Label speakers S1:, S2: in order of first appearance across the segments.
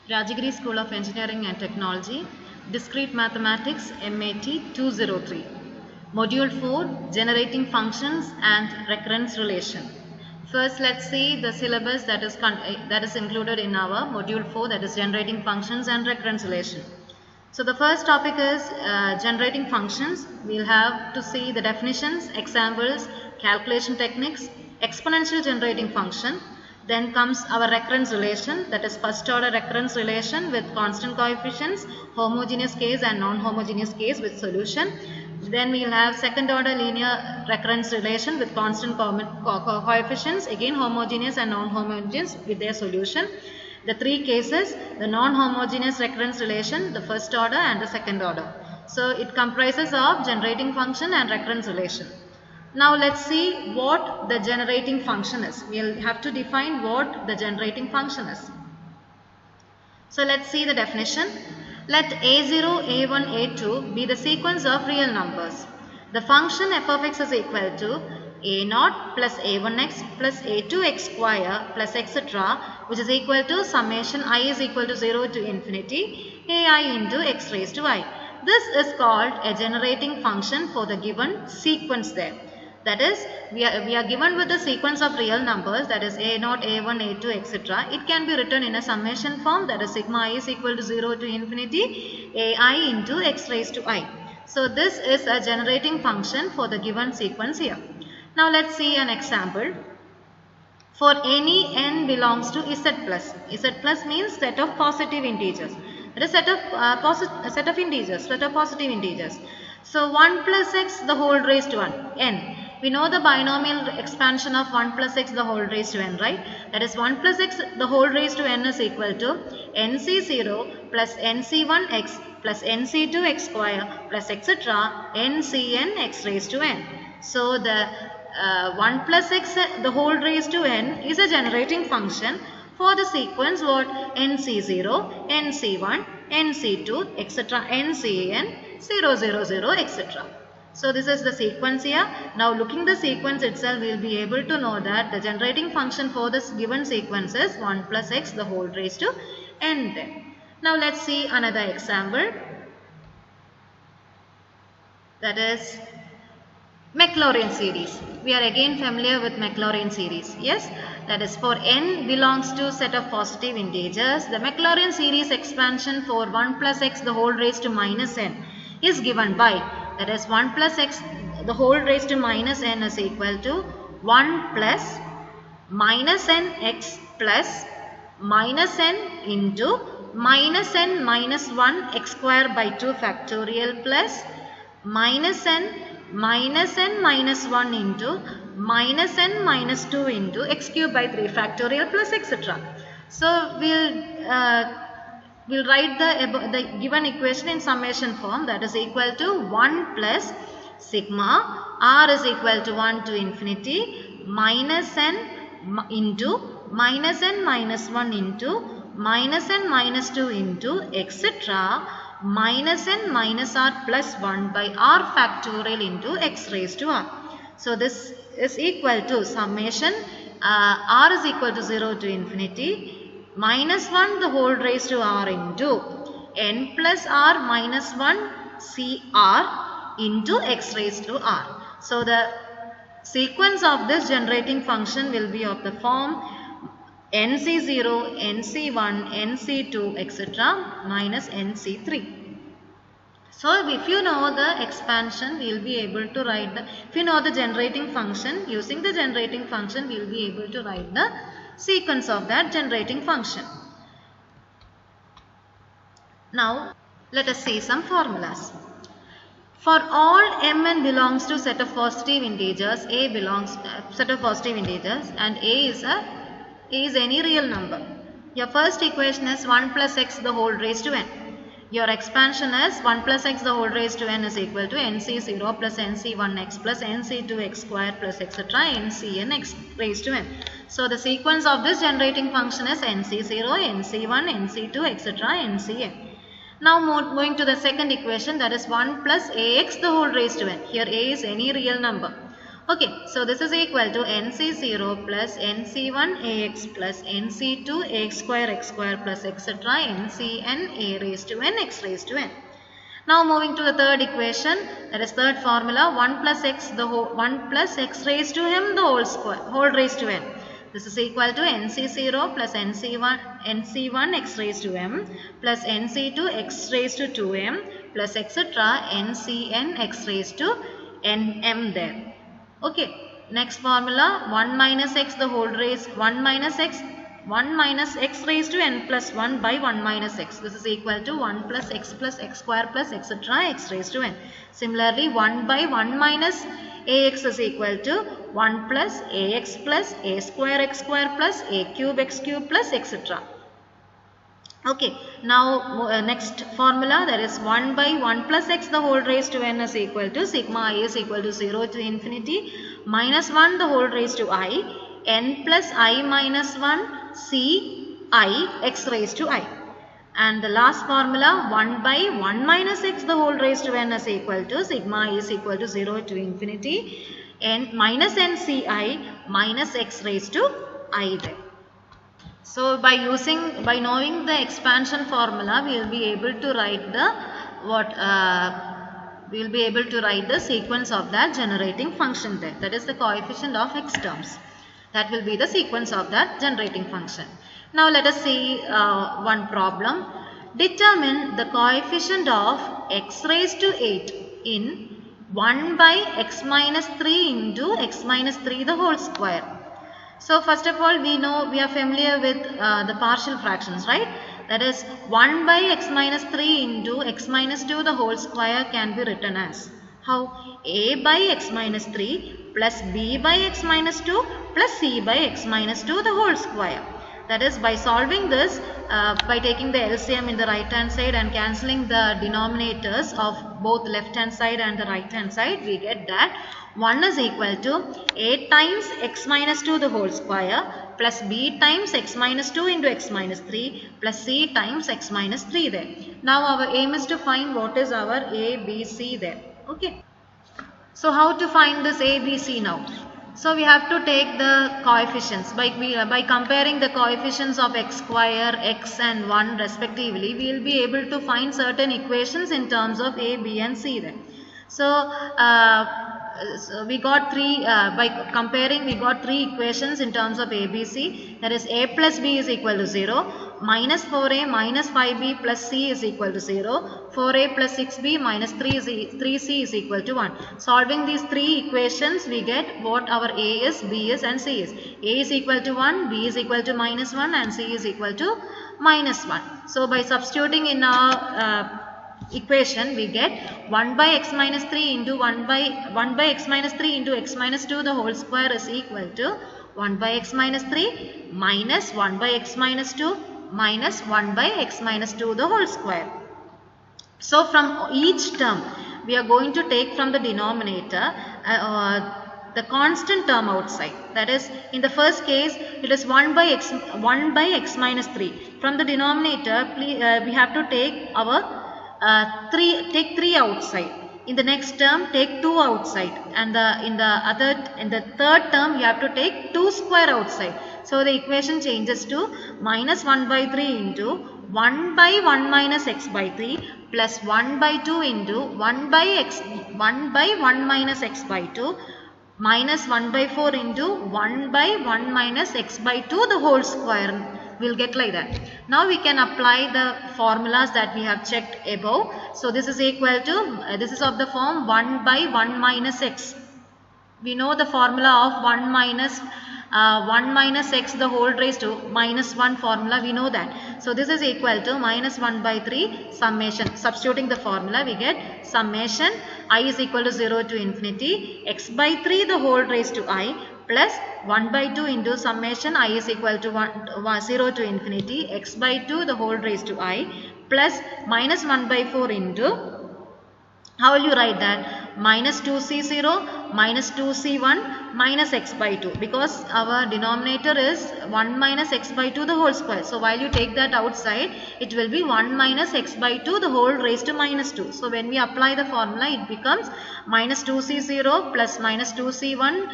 S1: Rajagiri School of Engineering and Technology, Discrete Mathematics, MAT 203. Module 4, Generating Functions and Recurrence Relation. First, let's see the syllabus that is included in our Module 4, that is Generating Functions and Recurrence Relation. So the first topic is generating functions. We'll have to see the definitions, examples, calculation techniques, exponential generating function. Then comes our recurrence relation, that is first order recurrence relation with constant coefficients, homogeneous case and non-homogeneous case with solution. Then we will have second order linear recurrence relation with constant coefficients, again homogeneous and non-homogeneous with their solution. The three cases, the non-homogeneous recurrence relation, the first order and the second order. So it comprises of generating function and recurrence relation. Now let's see what the generating function is. We'll have to define what the generating function is. So let's see the definition. Let A0, A1, A2 be the sequence of real numbers. The function f of x is equal to a0 plus a1x plus a2x square plus etc., which is equal to summation I is equal to 0 to infinity ai into x raised to I. This is called a generating function for the given sequence there. That is, we are given with the sequence of real numbers, that is a0, a1, a2, etc. It can be written in a summation form, that is sigma I is equal to 0 to infinity ai into x raised to I. So this is a generating function for the given sequence here. Now let's see an example. For any n belongs to z plus. Z plus means set of positive integers. It is set of positive integers. So 1 plus x the whole raised to 1, n. We know the binomial expansion of 1 plus x the whole raised to n, right? That is 1 plus x the whole raised to n is equal to nc0 plus nc1x plus nc2x square plus etc. ncn x raised to n. So the 1 plus x the whole raised to n is a generating function for the sequence what? nc0, nc1, nc2, etc. ncn 0, 0, 0, etc. So this is the sequence here. Now looking the sequence itself, we will be able to know that the generating function for this given sequence is 1 plus x the whole raised to n then. Now let's see another example. That is Maclaurin series. We are again familiar with Maclaurin series. Yes, that is for n belongs to set of positive integers. The Maclaurin series expansion for 1 plus x the whole raised to minus n is given by, that is 1 plus x the whole raised to minus n is equal to 1 plus minus n x plus minus n into minus n minus 1 x square by 2 factorial plus minus n minus n minus 1 into minus n minus 2 into x cube by 3 factorial plus etc. So we'll write the given equation in summation form, that is equal to 1 plus sigma r is equal to 1 to infinity minus n into minus n minus 1 into minus n minus 2 into etc. minus n minus r plus 1 by r factorial into x raised to r. So this is equal to summation r is equal to 0 to infinity minus 1 the whole raised to r into n plus r minus 1 cr into x raised to r. So the sequence of this generating function will be of the form nc0, nc1, nc2, etc. minus nc3. So if you know the expansion, we will be able to write if you know the generating function, using the generating function, we will be able to write the sequence of that generating function. Now let us see some formulas. For all mn belongs to set of positive integers, a belongs set of positive integers and a is any real number. Your first equation is 1 plus x the whole raised to n. Your expansion is 1 plus x the whole raised to n is equal to nc0 plus nc1x plus nc2x square plus etc. ncn x raised to n. So the sequence of this generating function is nc0, nc1, nc2, etc. ncn. Now moving to the second equation, that is 1 plus ax the whole raised to n. Here a is any real number. Okay, so this is equal to NC0 plus NC1 AX plus NC2 AX square plus etc. NCN A raised to N X raised to N. Now moving to the third equation, that is third formula, 1 plus x raised to m the whole raised to n. This is equal to NC0 plus NC1 x raised to m plus NC2 x raised to 2m plus etc. NCN x raised to nm there. Okay, next formula, 1 minus x the whole raised 1 minus x raised to n plus 1 by 1 minus x. This is equal to 1 plus x square plus etc. x raised to n. Similarly, 1 by 1 minus ax is equal to 1 plus ax plus a square x square plus a cube x cube plus etc. Okay, now next formula, that is 1 by 1 plus x the whole raised to n is equal to sigma I is equal to 0 to infinity minus 1 the whole raised to I n plus I minus 1 c I x raised to I. And the last formula, 1 by 1 minus x the whole raised to n is equal to sigma I is equal to 0 to infinity n minus n c I minus x raised to I there. So by knowing the expansion formula, we will be able to write the sequence of that generating function there. That is the coefficient of x terms. That will be the sequence of that generating function. Now let us see one problem. Determine the coefficient of x raised to 8 in 1 by x minus 3 into x minus 3 the whole square. So first of all, we are familiar with the partial fractions, right? That is 1 by x minus 3 into x minus 2 the whole square can be written as how? A by x minus 3 plus b by x minus 2 plus c by x minus 2 the whole square. That is, by solving this, by taking the LCM in the right hand side and cancelling the denominators of both left hand side and the right hand side, we get that 1 is equal to a times x minus 2 the whole square plus b times x minus 2 into x minus 3 plus c times x minus 3 there. Now our aim is to find what is our a, b, c there. Okay. So how to find this a, b, c now? So we have to take the coefficients. By comparing the coefficients of x square, x and 1 respectively, we will be able to find certain equations in terms of a, b and c there. So we got by comparing we got 3 equations in terms of a, b, c. That is, a plus b is equal to 0, minus 4a minus 5b plus c is equal to 0, 4a plus 6b minus 3c is equal to 1. Solving these 3 equations, we get what our a is, b is and c is. A is equal to 1, b is equal to minus 1 and c is equal to minus 1. So by substituting in our equation, we get 1 by x minus 3 into 1 by x minus 3 into x minus 2 the whole square is equal to 1 by x minus 3 minus 1 by x minus 2 minus 1 by x minus 2 the whole square. So from each term, we are going to take from the denominator the constant term outside. That is, in the first case, it is 1 by x minus 3. From the denominator, we have to take our 3 outside. In the next term, take 2 outside, and in the third term, you have to take 2 square outside. So the equation changes to minus 1 by 3 into 1 by 1 minus x by 3 plus 1 by 2 into 1 by 1 minus x by 2 minus 1 by 4 into 1 by 1 minus x by 2 the whole square. We'll get like that. Now we can apply the formulas that we have checked above. So this is equal to, this is of the form 1 by 1 minus x. We know the formula of 1 minus x the whole raised to minus 1 formula, we know that. So this is equal to minus 1 by 3 summation. Substituting the formula, we get summation I is equal to 0 to infinity x by 3 the whole raised to I plus 1 by 2 into summation I is equal to 0 to infinity x by 2 the whole raised to I plus minus 1 by 4 into How will you write that? Minus 2c0 minus 2c1 minus x by 2, because our denominator is 1 minus x by 2 the whole square. So while you take that outside, it will be 1 minus x by 2 the whole raised to minus 2. So when we apply the formula, it becomes minus 2c0 plus minus 2c1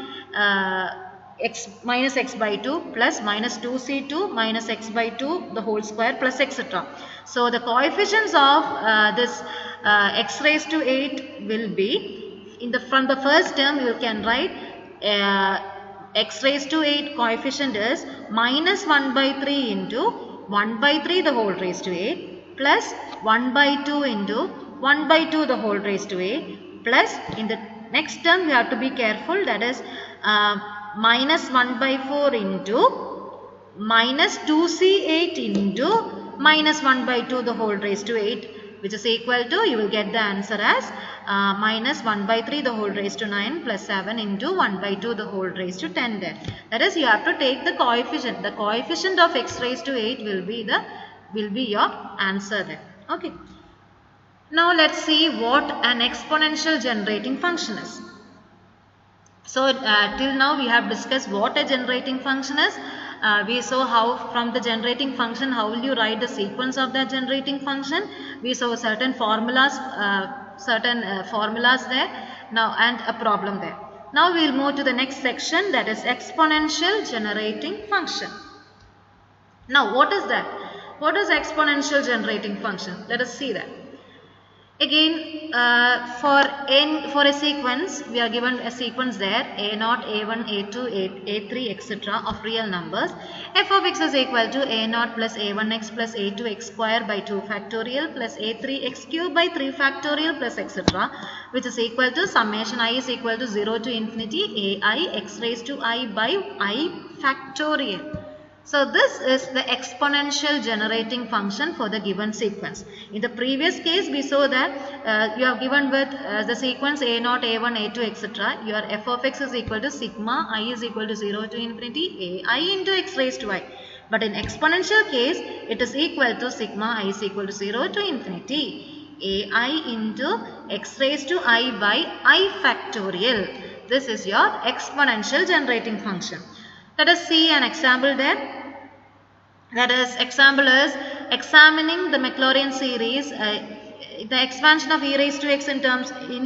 S1: x minus x by 2 plus minus 2c2 minus x by 2 the whole square plus etc. So the coefficients of this x raised to 8 will be, from the first term you can write x raised to 8 coefficient is minus 1 by 3 into 1 by 3 the whole raised to 8 plus 1 by 2 into 1 by 2 the whole raised to 8 plus in the next term we have to be careful, that is minus 1 by 4 into minus 2c8 into minus 1 by 2 the whole raised to 8, which is equal to, you will get the answer as minus 1 by 3 the whole raised to 9 plus 7 into 1 by 2 the whole raised to 10 there. That is, you have to take the coefficient. The coefficient of x raised to 8 will be your answer there. Okay. Now let's see what an exponential generating function is. So till now we have discussed what a generating function is. We saw how from the generating function, how will you write the sequence of that generating function. We saw certain formulas there now and a problem there. Now we will move to the next section, that is exponential generating function. Now what is that? What is exponential generating function? Let us see that. Again, for a sequence, we are given a sequence there, a0, a1, a2, a3, etc. of real numbers. F of x is equal to a0 plus a1x plus a2x square by 2 factorial plus a3x cube by 3 factorial plus etc. which is equal to summation I is equal to 0 to infinity ai x raised to I by I factorial. So this is the exponential generating function for the given sequence. In the previous case, we saw that you are given with the sequence a0, a1, a2, etc. Your f of x is equal to sigma I is equal to 0 to infinity ai into x raised to I. But in exponential case, it is equal to sigma I is equal to 0 to infinity ai into x raised to I by I factorial. This is your exponential generating function. Let us see an example there. That is, example is examining the Maclaurin series, the expansion of e raised to x in terms we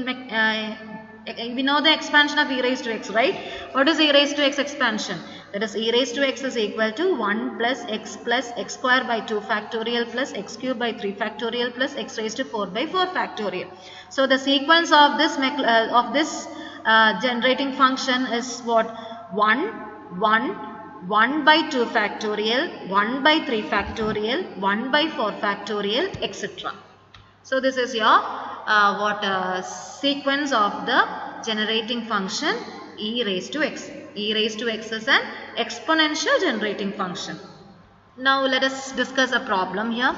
S1: know the expansion of e raised to x, right? What is e raised to x expansion? That is, e raised to x is equal to 1 plus x square by 2 factorial plus x cube by 3 factorial plus x raised to 4 by 4 factorial. So the sequence of this generating function is what? 1 by 2 factorial, 1 by 3 factorial, 1 by 4 factorial, etc. So this is your sequence of the generating function e raised to x. E raised to x is an exponential generating function. Now let us discuss a problem here.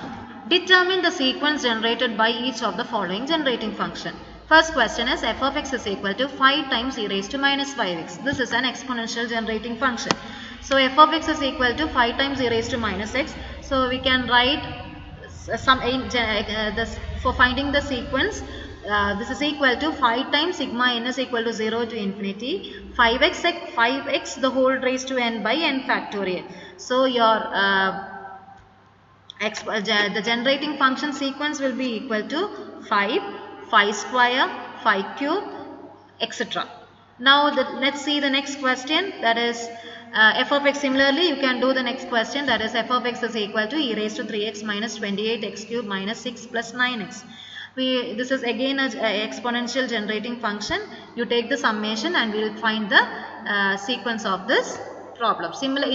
S1: Determine the sequence generated by each of the following generating function. First question is f of x is equal to 5 times e raised to minus 5x. This is an exponential generating function. So f of x is equal to 5 times e raised to minus x. So we can write for finding the sequence. This is equal to 5 times sigma n is equal to 0 to infinity 5x the whole raised to n by n factorial. So your the generating function sequence will be equal to 5 square, 5 cube, etc. Now let's see the next question, that is f of x. Similarly, you can do the next question, that is f of x is equal to e raised to 3x minus 28x cube minus 6 plus 9x. This is again an exponential generating function. You take the summation and we will find the sequence of this problem. Similar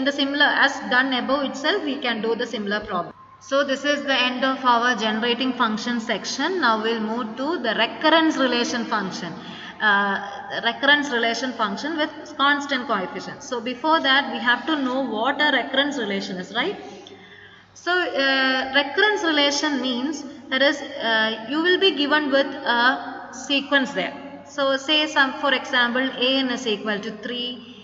S1: as done above itself, we can do the similar problem. So this is the end of our generating function section. Now we will move to the recurrence relation function. Recurrence relation function with constant coefficients. So before that, we have to know what a recurrence relation is, right? So recurrence relation means that is you will be given with a sequence there. So say for example an is equal to 3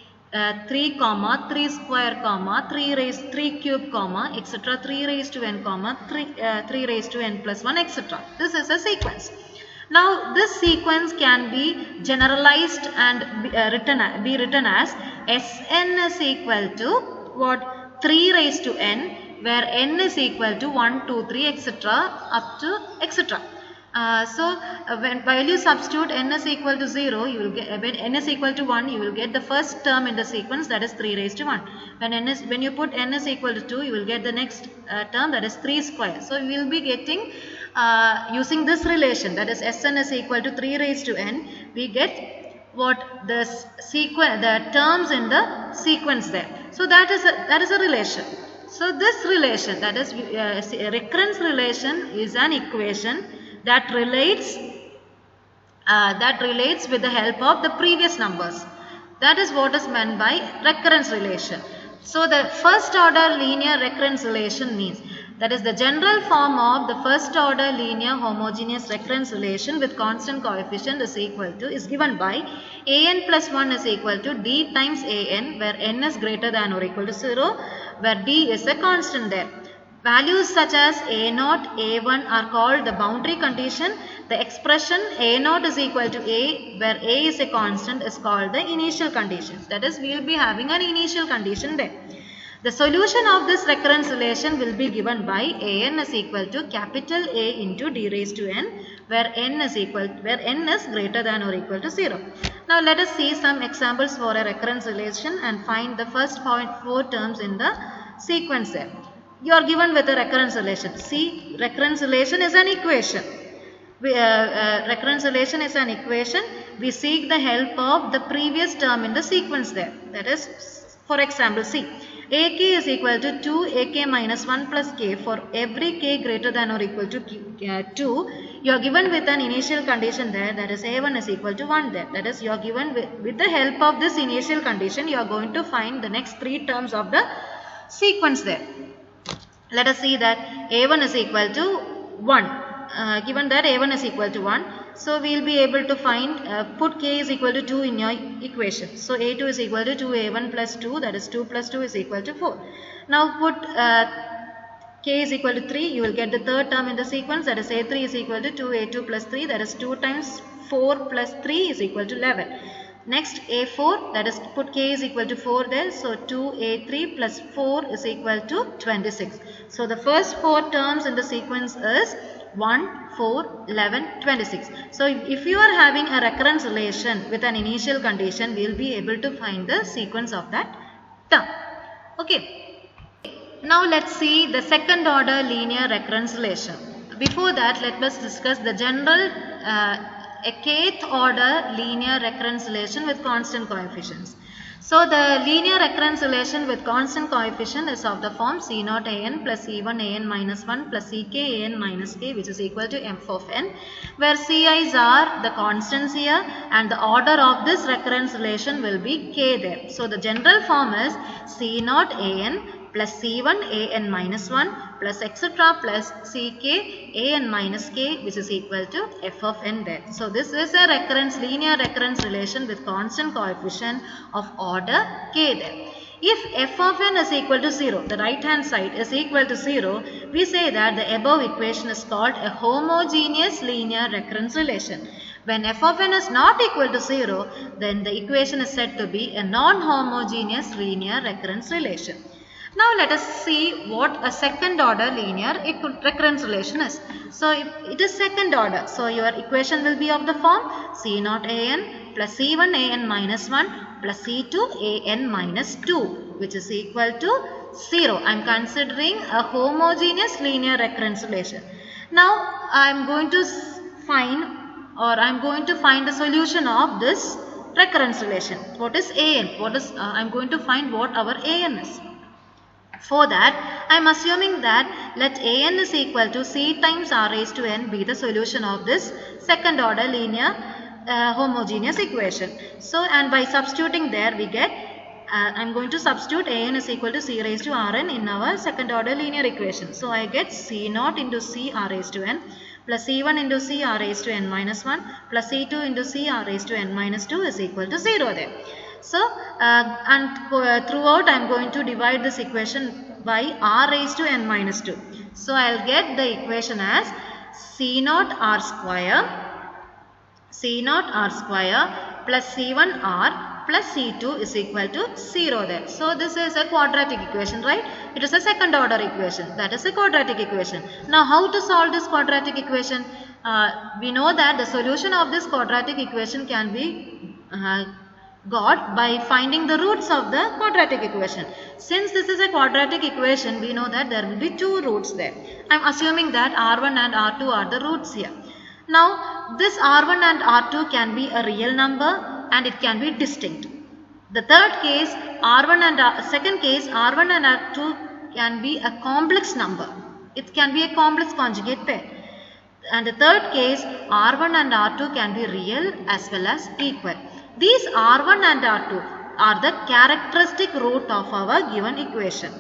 S1: comma 3 square comma 3 cube comma etc 3 raised to n comma 3 raised to n plus 1 etc. This is a sequence. Now this sequence can be generalized and be written as Sn is equal to what? 3 raised to n, where n is equal to 1, 2, 3 etc. up to etc. While you substitute n is equal to 0, you will get, when n is equal to 1, you will get the first term in the sequence, that is 3 raised to 1. When you put n is equal to 2, you will get the next term, that is 3 square. So we will be getting using this relation, that is Sn is equal to 3 raised to n, we get what? The terms in the sequence there. So that is a relation. So this relation, that is recurrence relation, is an equation that relates with the help of the previous numbers. That is what is meant by recurrence relation. So the first order linear recurrence relation means, that is the general form of the first order linear homogeneous recurrence relation with constant coefficient is given by an plus 1 is equal to d times an, where n is greater than or equal to 0, where d is a constant there. Values such as a0, a1 are called the boundary condition. The expression a0 is equal to a, where a is a constant, is called the initial conditions. That is, we will be having an initial condition there. The solution of this recurrence relation will be given by an is equal to capital A into d raised to n, where n is greater than or equal to 0. Now let us see some examples for a recurrence relation and find the first 4 terms in the sequence there. You are given with a recurrence relation. See, recurrence relation is an equation. Recurrence relation is an equation. We seek the help of the previous term in the sequence there. That is, for example, see, ak is equal to 2 ak minus 1 plus k for every k greater than or equal to 2. You are given with an initial condition there, that is a1 is equal to 1 there. That is, you are given with the help of this initial condition, you are going to find the next 3 terms of the sequence there. Let us see that a1 is equal to 1. Given that a1 is equal to 1, so we will be able to find, put k is equal to 2 in your equation. So a2 is equal to 2a1 plus 2, that is 2 plus 2 is equal to 4. Now put k is equal to 3, you will get the third term in the sequence, that is a3 is equal to 2a2 plus 3, that is 2 times 4 plus 3 is equal to 11. Next a4, that is put k is equal to 4 there, so 2a3 plus 4 is equal to 26. So the first 4 terms in the sequence is 1, 4, 11, 26. So if you are having a recurrence relation with an initial condition, we will be able to find the sequence of that term. Okay. Now let's see the second order linear recurrence relation. Before that, let us discuss the general a kth order linear recurrence relation with constant coefficients. So the linear recurrence relation with constant coefficient is of the form C0 an plus C1 an minus 1 plus Ck an minus k, which is equal to f of n, where Ci's are the constants here and the order of this recurrence relation will be k there. So the general form is C0 an plus C1 an minus 1 plus etc. plus Ck an minus k, which is equal to f of n there. So this is a linear recurrence relation with constant coefficient of order k there. If f of n is equal to 0, the right hand side is equal to 0, we say that the above equation is called a homogeneous linear recurrence relation. When f of n is not equal to 0, then the equation is said to be a non-homogeneous linear recurrence relation. Now let us see what a second order linear recurrence relation is. So it is second order. So your equation will be of the form C0 an plus C1 an minus 1 plus C2 an minus 2, which is equal to 0. I am considering a homogeneous linear recurrence relation. Now I am going to find the solution of this recurrence relation. What is an? I am going to find what our an is. For that, I am assuming that let an is equal to c times r raised to n be the solution of this second order linear homogeneous equation. So, and by substituting there we get, I am going to substitute an is equal to c raised to rn in our second order linear equation. So, I get c0 into c r raised to n plus c1 into c r raised to n minus 1 plus c2 into c r raised to n minus 2 is equal to 0 there. So, throughout I am going to divide this equation by r raised to n minus 2. So, I will get the equation as c0 r square C naught r square plus C1 r plus C2 is equal to 0 there. So this is a quadratic equation, right? It is a second order equation. That is a quadratic equation. Now how to solve this quadratic equation? We know that the solution of this quadratic equation can be got by finding the roots of the quadratic equation. Since this is a quadratic equation, we know that there will be two roots there. I am assuming that R1 and R2 are the roots here. Now this R1 and R2 can be a real number and it can be distinct. The third case, second case, R1 and R2 can be a complex number. It can be a complex conjugate pair. And the third case, R1 and R2 can be real as well as equal. These R1 and R2 are the characteristic root of our given equation.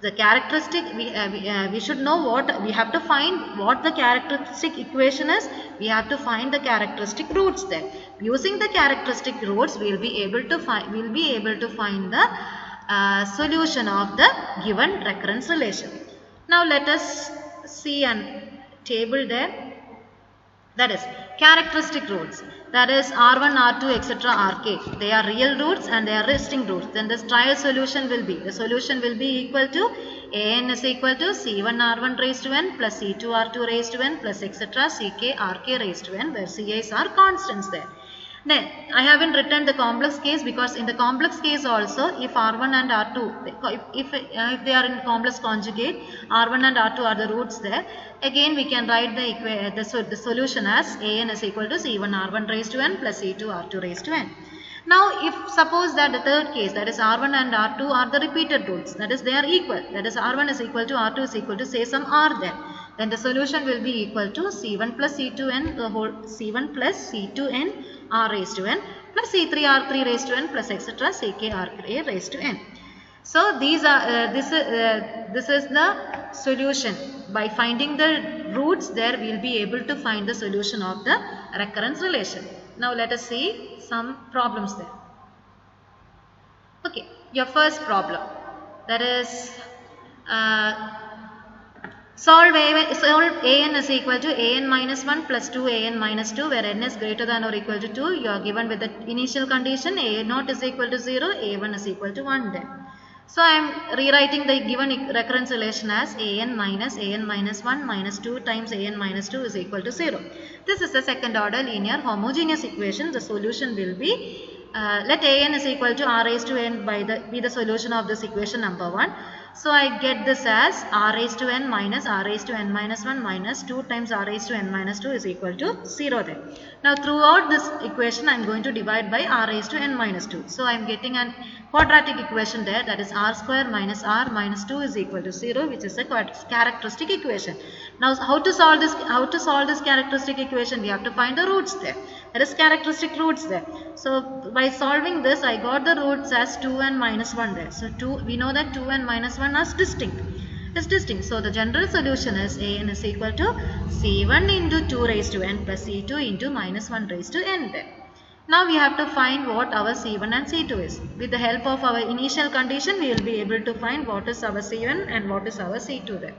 S1: The characteristic, we should know what we have to find, what the characteristic equation is. We have to find the characteristic roots there. Using the characteristic roots, we will be able to find the solution of the given recurrence relation. Now let us see a table there. That is characteristic roots. That is R1, R2, etc. Rk. They are real roots and they are distinct roots. Then the trial solution will be, the solution will be equal to An is equal to C1 R1 raised to n plus C2 R2 raised to n plus etc. Ck Rk raised to n, where Cs are constants there. Then I haven't written the complex case because in the complex case also, if R1 and R2, if they are in complex conjugate, R1 and R2 are the roots there. Again we can write the solution as An is equal to C1 R1 raised to n plus C2 R2 raised to n. Now if suppose that the third case, that is R1 and R2 are the repeated roots, that is they are equal, that is R1 is equal to R2 is equal to say some R there. Then the solution will be equal to C1 plus C2n the whole C1 plus C2n R raised to n plus C3 R3 raised to n plus etc. Ck Rk raised to n. So these are this is the solution. By finding the roots there, we will be able to find the solution of the recurrence relation. Now let us see some problems there. Okay, your first problem, that is solve An is equal to An minus 1 plus 2 An minus 2, where n is greater than or equal to 2. You are given with the initial condition A naught is equal to 0, A1 is equal to 1 then. So I am rewriting the given recurrence relation as An minus 1 minus 2 times An minus 2 is equal to 0. This is the second order linear homogeneous equation. The solution will be, let An is equal to R raised to n be the solution of this equation number 1. So I get this as R raised to n minus R raised to n minus 1 minus 2 times R raised to n minus 2 is equal to 0 there. Now throughout this equation I am going to divide by R raised to n minus 2. So I am getting an quadratic equation there, that is R square minus R minus 2 is equal to 0, which is a characteristic equation. Now how to solve this characteristic equation? We have to find the roots there. There is characteristic roots there. So by solving this, I got the roots as 2 and minus 1 there. So we know that 2 and minus 1 are distinct. It's distinct. So the general solution is An is equal to C1 into 2 raised to n plus C2 into minus 1 raised to n there. Now we have to find what our C1 and C2 is. With the help of our initial condition, we will be able to find what is our C1 and what is our C2 there.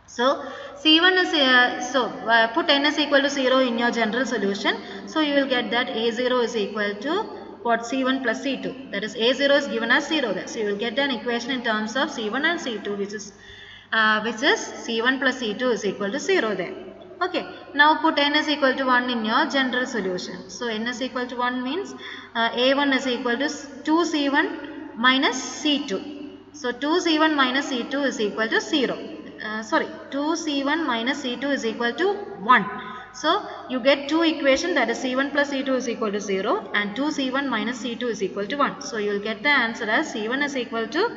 S1: So C1 is, put n is equal to 0 in your general solution. So you will get that A0 is equal to what, C1 plus C2. That is A0 is given as 0 there. So you will get an equation in terms of C1 and C2 which is C1 plus C2 is equal to 0 there. Okay, now put n is equal to 1 in your general solution. So n is equal to 1 means A1 is equal to 2C1 minus C2. So 2C1 minus C2 is equal to 0. 2C1 minus C2 is equal to 1. So you get two equations, that is C1 plus C2 is equal to 0 and 2C1 minus C2 is equal to 1. So you will get the answer as C1 is equal to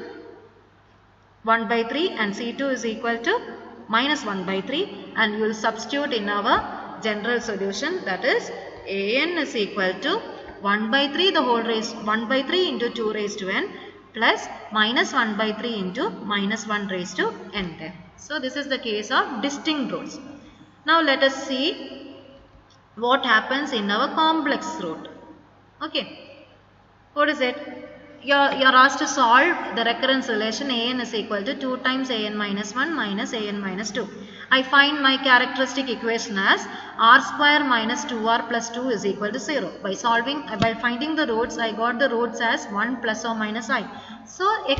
S1: 1 by 3 and C2 is equal to minus 1 by 3, and you will substitute in our general solution, that is An is equal to 1 by 3 the whole raised 1 by 3 into 2 raised to n plus minus 1 by 3 into minus 1 raised to n there. So this is the case of distinct roots. Now let us see what happens in our complex root. Okay, what is it? you're asked to solve the recurrence relation an is equal to 2 times an minus 1 minus an minus 2. I find my characteristic equation as r square minus 2r plus 2 is equal to 0. By finding the roots, I got the roots as 1 plus or minus I. So it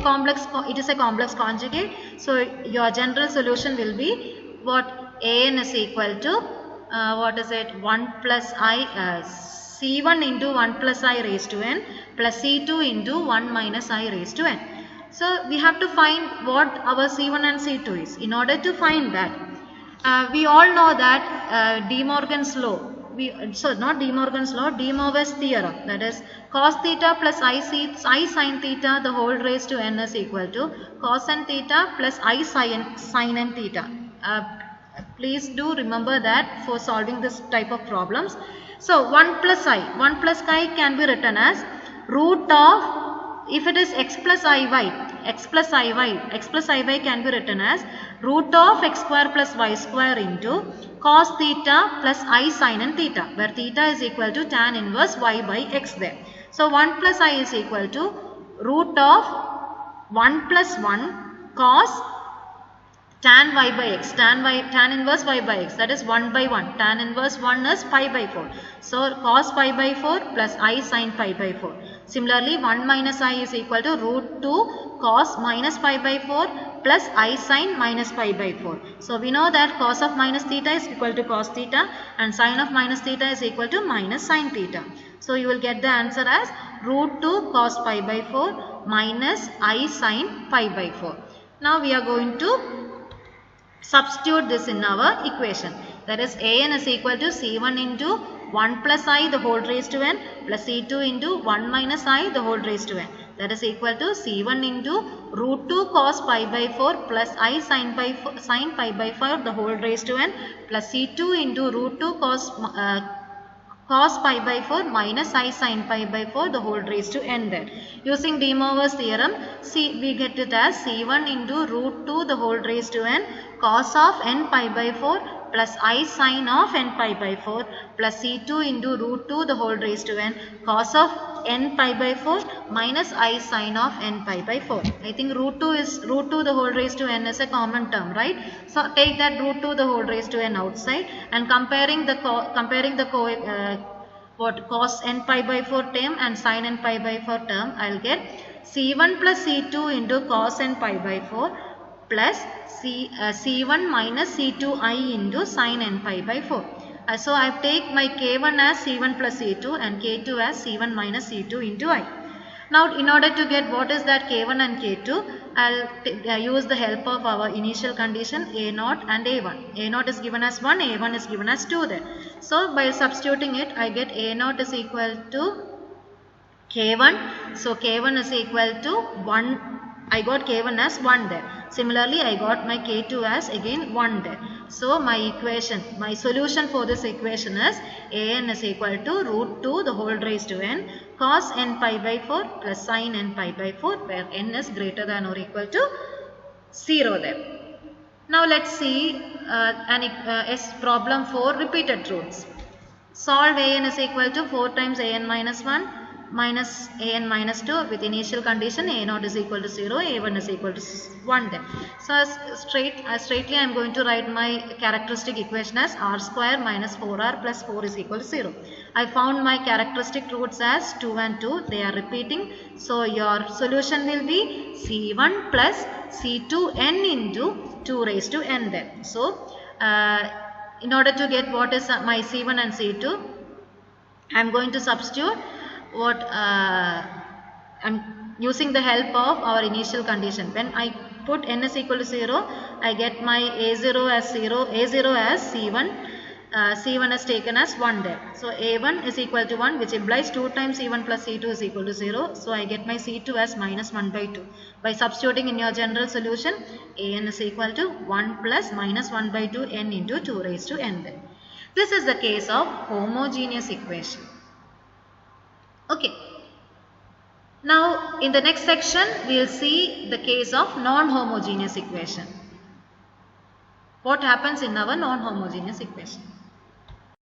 S1: is a complex conjugate. So your general solution will be what? An is equal to 1 plus I C1 into 1 plus I raised to n plus C2 into 1 minus I raised to n. So we have to find what our C1 and C2 is. In order to find that, we all know that De Morgan's law, De Moivre's theorem, that is cos theta plus I sin theta the whole raised to n is equal to cos n theta plus I sin n theta. Please do remember that for solving this type of problems. So 1 plus I can be written as root of, if it is x plus iy can be written as root of x square plus y square into cos theta plus I sin n theta, where theta is equal to tan inverse y by x there. So 1 plus I is equal to root of 1 plus 1 cos tan y by x, tan inverse y by x, that is 1 by 1. Tan inverse 1 is pi by 4. So cos pi by 4 plus I sin pi by 4. Similarly, 1 minus I is equal to root 2 cos minus pi by 4 plus I sin minus pi by 4. So we know that cos of minus theta is equal to cos theta and sin of minus theta is equal to minus sin theta. So you will get the answer as root 2 cos pi by 4 minus I sin pi by 4. Now we are going to substitute this in our equation. That is an is equal to C1 into 1 plus I the whole raised to n plus C2 into 1 minus I the whole raised to n. That is equal to C1 into root 2 cos pi by 4 plus I sin pi by 4 the whole raised to n plus C2 into root 2 cos pi by 4 minus I sin pi by 4 the whole raised to n there. Using De Moivre's theorem, we get it as C1 into root 2 the whole raised to n cos of n pi by 4 plus I sin of n pi by 4 plus C2 into root 2 the whole raised to n cos of n pi by 4 minus I sin of n pi by 4. I think root 2 the whole raised to n is a common term, right? So take that root 2 the whole raised to n outside and comparing the cos n pi by 4 term and sin n pi by 4 term, I will get C1 plus C2 into cos n pi by 4 plus C1 minus C2i into sin n pi by 4. So I take my K1 as C1 plus C2 and K2 as C1 minus C2 into I. Now in order to get what is that K1 and K2, I'll use the help of our initial condition A0 and A1. A0 is given as 1, A1 is given as 2 there. So by substituting it, I get A0 is equal to K1. So K1 is equal to 1. I got K1 as 1 there. Similarly, I got my K2 as again 1 there. So my solution for this equation is An is equal to root 2 the whole raised to n cos n pi by 4 plus sin n pi by 4, where n is greater than or equal to 0 there. Now let's see problem for repeated roots. Solve An is equal to 4 times An minus 1 minus An minus 2 with initial condition A0 is equal to 0, A1 is equal to 1 there. So straightly I am going to write my characteristic equation as r square minus 4r plus 4 is equal to 0. I found my characteristic roots as 2 and 2. They are repeating. So your solution will be C1 plus C2n into 2 raised to n there. So in order to get what is my C1 and C2, I am going to substitute I'm using the help of our initial condition. When I put n is equal to 0, I get my A0 as C1, C1 is taken as 1 there. So A1 is equal to 1, which implies 2 times C1 plus C2 is equal to 0. So I get my C2 as minus 1 by 2. By substituting in your general solution, An is equal to 1 plus minus 1 by 2 n into 2 raised to n there. This is the case of homogeneous equation. Okay. Now in the next section we will see the case of non-homogeneous equation. What happens in our non-homogeneous equation?